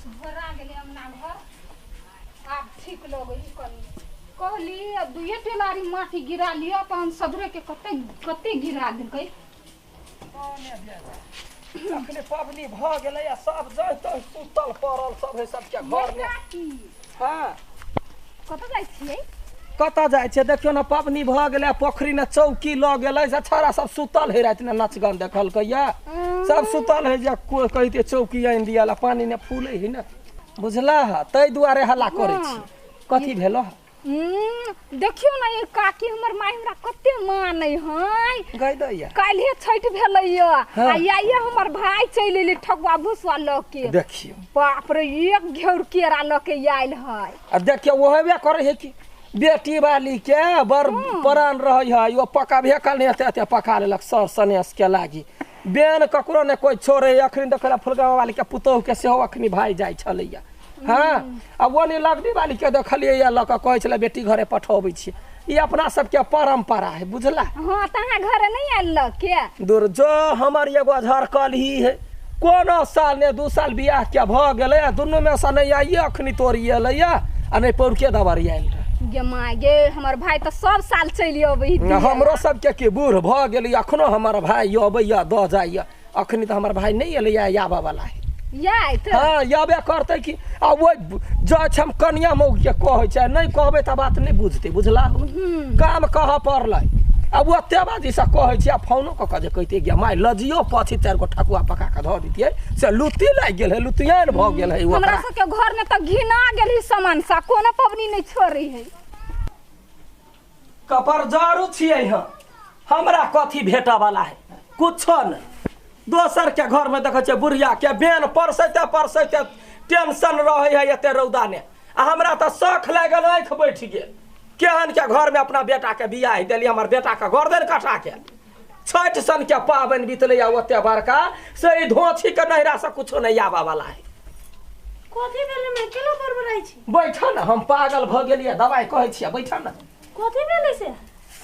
भरा गेले हमना घर आप ठीक लगे कनी कहली दुए टेलारी माटी गिरा लियो अपन सदरे के कते कते गिरा देलकै अखने पबनी भ गेलै आ सब जैत सुतल पड़ल सब है सबके घर में। हां कत जाइ छियै कत जाइ छै देखियो ना पबनी भ गेलै पोखरी ने चौकी ल गेलै से छाड़ा सब सुतल है रात ने नाच गान देखलकै या सब सुतल है जे कोई कहते चौकी आइन दियाला पानी ने फूले है ना बुझला तै दुआरे हल्ला करे छी कथी भेलो देखियो ना ये काकी हमर माई हमरा कते मानै है गई दैया काल्हे छठ भेलैया आ आइया हमर भाई चलि एले ठकुआ भुसवा ल के देखियो बाप रे एक घेउर केरा ल के आइल है आ देखियो ओहेबे करे है कि बेटी वाली के बर प्राण रहै है यो पका भे काल ने एते पका लेलक सर सनेस के लागी बेन ककरो ने कोई छोड़े अखनी देखला फुलगावा वाली के पुतोह के सेहो अखनी भाई जाइ छलैया। हाँ अब वो नहीं लगनी वाली के देखलिए या लक कहे छले बेटी घरे पठौबै छी ई अपना सबके परंपरा है बुझला। हां तहां घरे नहीं आइल के दूर जो हमर एगो झरकल ही है कोनो साल ने 2 साल बियाह के भ गेलै दुनु में से नहीं आइए अखनी तोरी एलैया आ नहीं पौरके दबरी आइल गे माय गे हमर भाई त सब साल चलि अबै हमरो सबके के बूढ़ भ गेलै अखनो हमर भाई अबैया द जाइया अखनी त हमर भाई नहीं एलैया याबा वाला है हाँ याबे करते कि आ वो जज हम कनिया मौग के कहै छै नहीं कहबे त बात नहीं बुझते बुझला काम कह पड़लै अब ओते बाजी से कहै छी आ फोनो क के जे कहते गे माय लजियो पछी 4 गो ठकुआ पका के ध दितियै से लुत्ती लाग गेल है लुतियान भ गेल है हमरा सबके घर में त घिना गेल है सामान सा कोनो पबनी नहीं छोड़ी है कपर जारू छियै हमरा कथी भेटा वाला है कुछो नहीं दोसर के घर में देखे छे बुढ़िया के बेन परसैते टेंशन रहे है एते रौदा ने आ हमरा त शौख लागल आँख बैठ गेल केहन के घर में अपना बेटा के बियाह देली हमर बेटा के गर्दन कटा के छठ सन के पाबन बीतले या ओते बड़का से ई धोछी के नहिरा से कुछो नहीं आवा वाला है कथी भेले में केलो बरबराई छी बैठा ना हम पागल भ गेलिए दवाई कहै छियै बैठा ना कथी भेले से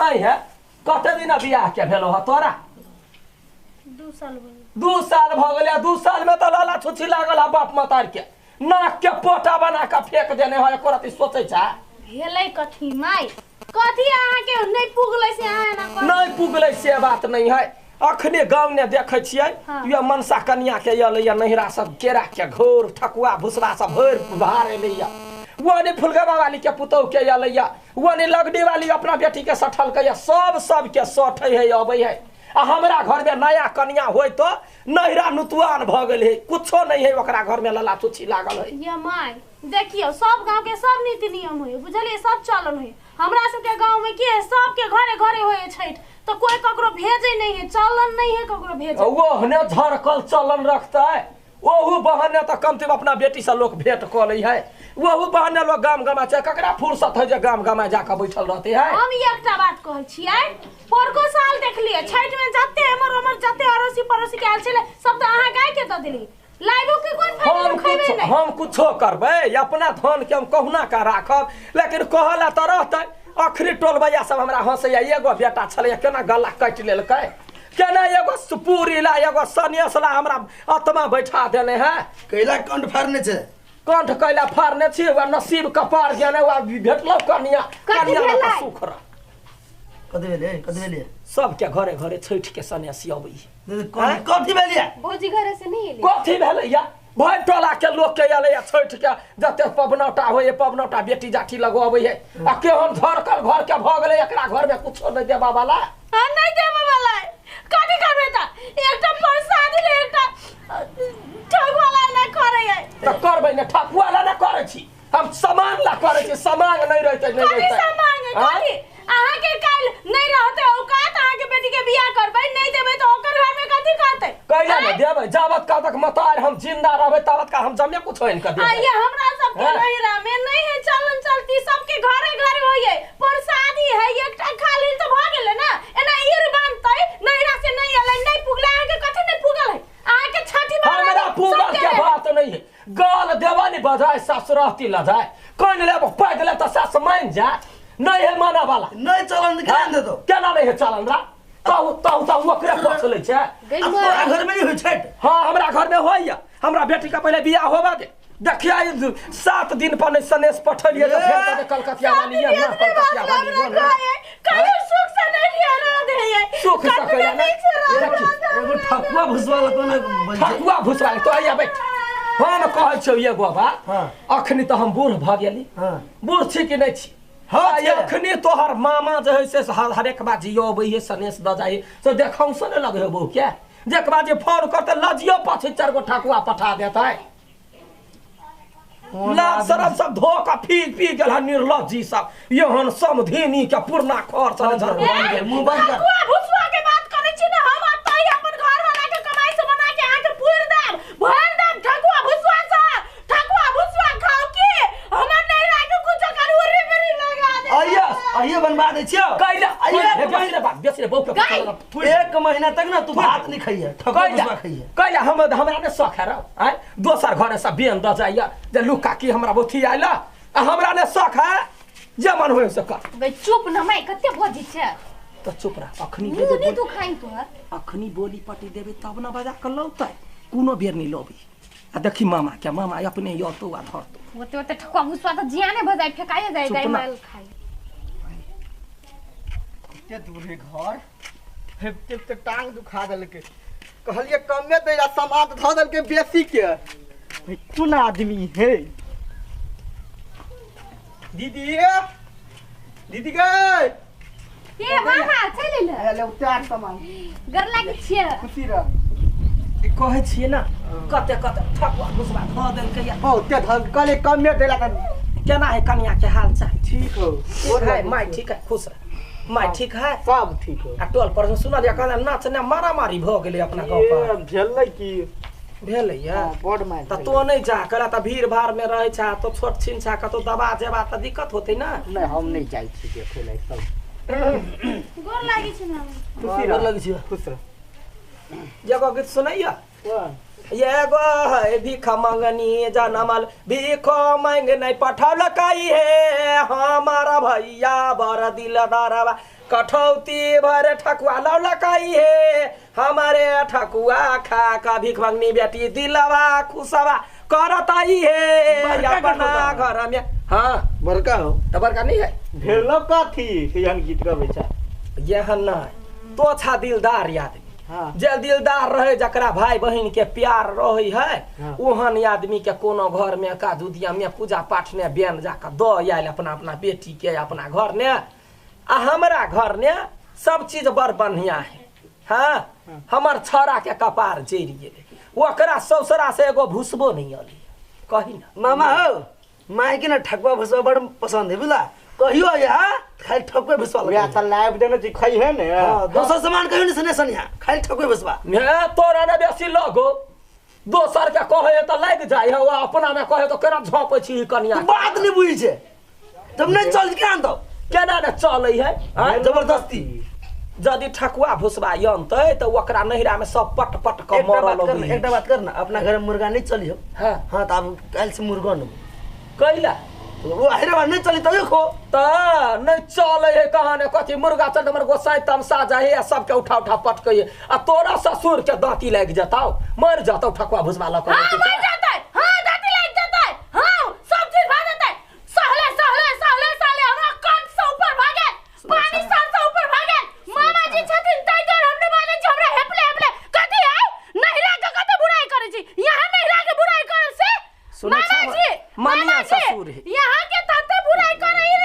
आई है कते दिन बियाह के भेलो ह तोरा 2 साल भेल 2 साल भ गेलै 2 साल में तो लाला छुछी लागल है बाप मतार के नाक के पोटा बना के फेंक देने है एको रति सोचै छ भेलै कथी माई कथी अहाँ के नहीं पुगलै से अहाँ ना कर नहीं पुगलै से बात नहीं है अखने गांव ने देखै छियै ये मनसा कन्या के यले या नहिरा सब केरा के घोर ठकुआ भुसवा सब भर भार एले या वो ने फुलगवा वाली के पुतौ के यले या वो ने लगडी वाली अपना बेटी के सठल के सब के सठै है अबै है आ हमरा घर में नया कन्या होय तो नहिरा नुतुआन भ गेल है कुछो नहीं है ओकरा घर में लला तुछी लागल है ये माई देखियो सब गांव के सब नीति नियम होय बुझलिए सब चलन होय हमरा सब के गांव में के सब के घरे होय छठ तो कोई ककरो भेजे नहीं है चलन नहीं है ककरो भेजे वो हने झरकल चलन रखता है ओहू बहाने तो कम से अपना बेटी से लोग भेंट क लै है वहू बहाने लोग गाम गमा छै ककरा फुर्सत है जे गाम गमा जाके बैठल रहते है। हम एकटा बात कहै छियै पोरको साल देखलिए छठ में जाते हमर जाते अड़ोसी पड़ोसी के आल छले सब तो अहाँ गाय के द देली लाइवो के कोन फायदा खैबे नहीं हम कुछो करबै अपना धन के हम कहुना का राखब लेकिन कहला त रहतै अखरी टोल भैया सब हमरा हंसैया एगो बेटा छले केना गला काट लेलकै केना एगो सुपूरी ला एगो सनेस ला हमरा आत्मा बैठा देने है कैला कंठ फाड़ने छे कंठ कैला फाड़ने छी वा नसीब कपार गेने वा भेटलो कन्या ला सुख रह कथी भेले सबके घरे छठ के सनेसी अबै कथी भेले भौजी घरे से नहीं एले कथी भेले या भर टोला के लोग के एले या छठ के जते पबनौटा होय पबनौटा बेटी जाठी लगवाबै है आ के हम धरकल घर के भ गेले एकरा घर में कुछो नहीं देबा वाला नहीं देबा वाला कथी करबे त एकटा प्रसादी ले एकटा ठगवाला ना करे है त करबै ने ठकुआला ना करे छी हम सामान ला करे छी सामान नहीं रहते नहीं रहते कथी सामान है कथी अहाँ के काल नहीं रहते औकात अहाँ के बेटी के बियाह करबै नहीं देबै त ओकर घर में कथी करतै कैला न देबै जावत का तक मतार हम जिंदा रहबै तवत का हम जमे कुछ होइन कर देबै ये हमरा सब के नहिरा में नहीं है चलन चलती सबके घरे होइए प्रसादी है एकटा खाली त भ गेले ना एना ईर बांधतै नहिरा से नहीं एलै नहीं पुगला अहाँ के कथी नहीं पुगल है अहाँ के छठी में हमरा पुगल के बात नहीं है गाल देवानी बजाय ससुरती लजाय कोन ले पैदल त सास मान जा नहीं है माना वाला नहीं चलन ध्यान दे दो केना नहीं है चलन रा ताऊ ओकरे पछले छै तोरा घर में नहीं होय छठ हां हमरा घर में होइया हमरा बेटी का पहले बियाह होबा दे देखिए 7 दिन पर नहीं सनेस पठलिए तो फिर कदे कलकतिया वाली है ना कलकतिया वाली हो ना कहीं सुख से नहीं लिया दे ये सुख से कहिया ना एगो ठकुआ भुसवाला तो ना बन जाए। ठकुआ भुसवाल तो आइया बैठ हम कहै छौ ये बाबा हाँ। अखनी तो हम बूढ़ भ गेली हाँ। बूढ़ छी कि नहीं छी हाँ, हाँ छै। अखनी तोहर मामा जे है से हरेक बात जियो अबै सनेस द जाइ से देखौ से नहीं लगे बहू क्या जेक बात जे फोन करते लजियो 5-4 गो ठकुआ पठा देता है लाल सरब सब धोखा पी गेल है निर्लज्जी सब यहन समधिनी के पुरना खर चले झर मुंह बंद कर। ठकुआ भुसवा के बात करै छी ना हम आतै अपन घर वाला के कमाई से बना के आके पूर देब भर देब ठकुआ भुसवा खाओ की हमर नहीं राखे कुछ करू रे मेरी लगा दे आइए बनवा दे छियो। कैला आइए बेच रे बहु के एक महीना तक ना तू भात नहीं खाइए ठकुआ भुसवा खाइए। कैला हमरा ने शौक है रे आय दोसर घर से बेन द जाइया जे लुका की हमरा बोथी आइला हमरा ने शौक है जे मन होय से कर बे चुप न माई कते भोजी छै तो चुप रह अखनी मुंह नहीं तू खाई तोहर अखनी बोली पटी देबे तब ना बजा कर लौतै कोनो बेर नहीं लोबी आ देखी मामा के मामा अपने यो तो आ धर तो ओते ओते ठकुआ भुसवा त जियाने भजाई फेकाए जाए चुप गाय ना। माल खाई के दूर है घर हेते ते टांग दुखा देलके कहलिए कमे दे सामान ध देलके बेसी के तू ना आदमी है दीदी दीदी गए के मामा चले ले हेलो चार सामान गर लागे छिए खुशी रह कहै छिए ना कते ठकुआ घुसबा ध देलकै या हो ते धल कले कमे देला त केना है कन्या के हाल चाल ठीक हो ठीक है माय ठीक है खुश रह माय ठीक है सब ठीक हो आ टोल पर सुनल या कहना नाच ने मारा मारी भ गेलै अपना गांव पर झेलै की भेलै या बड़ मार त तो नहीं जा कला त भीड़ भाड़ में रहे छा तो छोट छिन छा कतो दबा जेबा त दिक्कत होते ना नहीं हम नहीं जाई छी देखे लै सब गोर लागे छै ना खुशी गोर रह लगै छी। खुश रह एगो गीत सुनैया ये गो है भीख मंगनी जनमल भीख मांग नहीं पठौल कई है हमारा भैया बर दिलदारवा कठौती भर ठकुआ लौल कई है हमारे ठकुआ खा का भीख मंगनी बेटी दिलवा खुशवा करत आई है अपना घर में हाँ बड़का हो तो बड़का नहीं है भेलो कथी यहन गीत गबै छै यह नहीं तो अच्छा दिलदार आदमी हां जे दिलदार रहे जकरा भाई बहन के प्यार रहे है हाँ। ओहन आदमी के कोनो घर में का दुदिया में पूजा पाठ ने बेन जाकर द आयल अपना अपना बेटी के अपना घर ने आ हमरा घर ने सब चीज बड़ बढ़िया है हाँ हमर छौरा के कपार जरि गेले ओकरा ससुरा से एगो भुसबो नहीं अली कही ना मामा हो माई के ना ठकुआ भुसवा बड़ पसंद है बुझला कहियो यहाँ खाली ठकुआ भुसवा वे लगे। अच्छा लाइव देने छी खई है ने हाँ, दोसर सामान कहियो नहीं सुने सनिया खाली ठकुआ भुसवा। ने तोरा ने बेसी लगो दोसर के कहे तो लग जाय है अपना में कहे तो केना झोपै छी कनिया बात नहीं बुझी छे तब नहीं चल के आन दो केना ने चलै है हाँ? जबरदस्ती। यदि ठकुआ भुसबा यनतै तो ओकरा नहिरा में सब पट पट क मरल एकटा बात करना अपना घर में मुर्गा नहीं चली हो हाँ हाँ तो अब कल से मुर्गा न कैला वो हैदराबाद नहीं चली तभी खो त नहीं चले है कहाँ ने कथी मुर्गा चल हमर गोसाई तमसा जाए है सबके उठा उठा पटकै आ तोरा ससुर के दांती लग जताओ मर जताओ ठकुआ भुसबा ल हां मर जाता है हां दांती लग जाता है हां सब चीज भाग जाता है सहले हमरा कान से ऊपर भागे पानी सर से ऊपर भागे मामा जी छथिन तै जर हमने बाजे छी हमरा हेपले कथी है नहिरा के कते बुराई करे छी यहां नहिरा के बुराई करे से सुनै छी मानिया ससुर है यहाँ के तते बुराई कर रही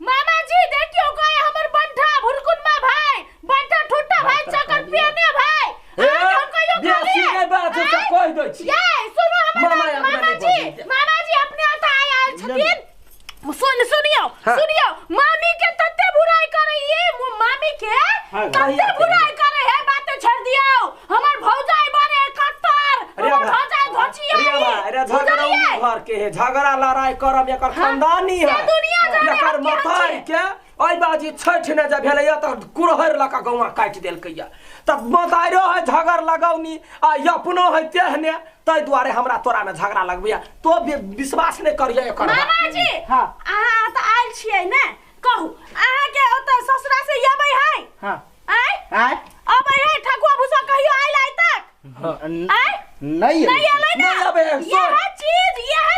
मामा जी देखियो कोई हमर बंठा भुरकुनमा भाई बंठा ठुट्टा भाई चकर पियने भाई बेसी के बात से कह दै छी ये सुनो हमर मामा मामा जी अपने आता आयल छथिन सुनियो हाँ। सुनियो मामी के तते बुराई कर रही है मामी के तते बुराई करे है बातें छोड़ दियो हमर भौजाई बने कट्टर हमर भौजाई धोचिया अरे झगड़ा घर के है झगड़ा लड़ाई करब एकर खानदानी है से दुनिया जाने एकर हम क्या मथाई छी? के ओइ बाजी छैठ ने जब भेलै त कुरहर लका गौवा काट देलकै त मताइरो है झगड़ लगाउनी आ अपनो है तेहने तै दुआरे हमरा तोरा में झगड़ा लगबिया तो विश्वास नहीं करिए एकर मामा जी हाँ। अहाँ त आयल छियै ने कहू अहाँ के ओतऽ ससुरा से अबै है हां आय आय अबै है ठकुआ भुसवा कहियो आयल आइ तक आय नहीं नहीं आलै ना नहीं अबै, यह चीज यह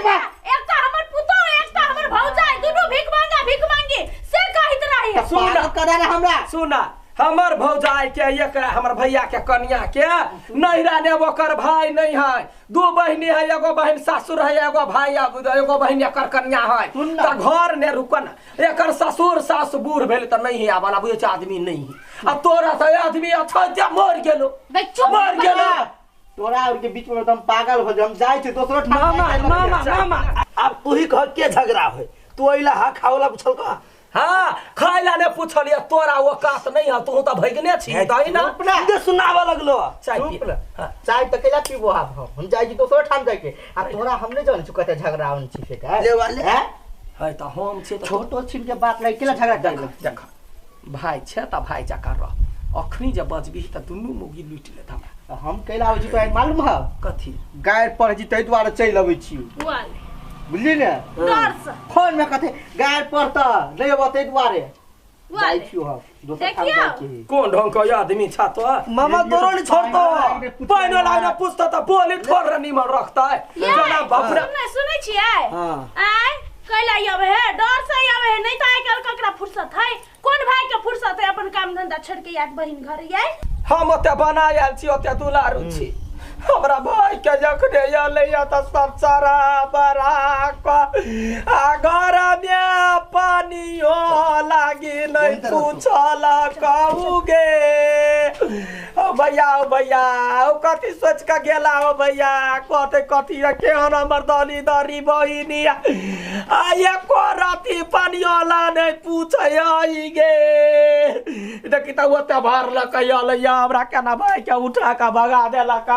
बा एक तो हमर पुतो एक तो हमर भौजाई दुनु भीख मांगी से कहित रही है। सुन पागल करा रे हमरा सुना हमर भौजाई के एक हमर भैया के कन्या के नैरा ने ओकर भाई नहीं है, दो बहिनी है, एगो बहन सासुर है, एगो भाई एगो बहन एकर कन्या है। सुन ना। त घर ने रुकन एकर ससुर सास बूढ़ भेल त नहीं है वाला बुझ आदमी नहीं है। आ तोरा त आदमी अच्छा मर गेलो बे चुप मर गेलो। तोरा और के बीच में एकदम पागल हो हम जाई छे दोसरो ठाम मामा अब तू ही कह के झगड़ा होय तू अइला हा खावला पूछल का हाँ खाइला ने पूछलिए तोरा औकात नहीं है, तू त भगने छी तही ना दे सुनावा लगलो चाय चुप पी। ना। चाय तकेला पीबो हम जाई छी दोसरो ठाम जाई के आ तोरा हमने जान छु कते झगड़ा होन छी से का ले वाले हैं है त हम छी त छोटो छिन के बात लगे केला झगड़ा कर देख भाई छे त भाई जका रह अखनी जे बजबी त दुनू मुगी लूट लेत हमरा। हम कैला हो जी तो मालूम है कथी गायर पर जी तै द्वारा चल अबै छी वाले बुझली ने डर से फोन में कथे गायर पर त नहीं अब तै द्वारे जाई वाले छी हम दोसर ठाम देखियो। जाई छी कोन ढंग के आदमी छा तो मामा तोरो नहीं छोड़तो पानी लाइन पुछता त बोली थोड़ निमन रखता है जना बापरा सुनै छियै हां आय कैला आवे है डर से आवे है नहीं तो आइ काल ककरा फुर्सत है कौन भाई के फुर्सत है अपन काम धंधा छोड़ के याद बहिन घर आइ हम ओते बना आयल छी ओते दुलारू छी हमरा भाई के जखने आले या त सब सारा बरा का घर में पानी हो लागी नहीं पूछल कहूगे ओ भैया ओ कथी सोच के गेला ओ भैया कथी केहन हमर दली दरी बहिनी आ एको राती पानी वाला नहीं पूछे आई गे देखी त ओते भरलक आले या हमरा केना भाई के उठा के भगा देलक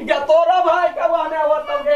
गे तोरा भाई के बने ओतम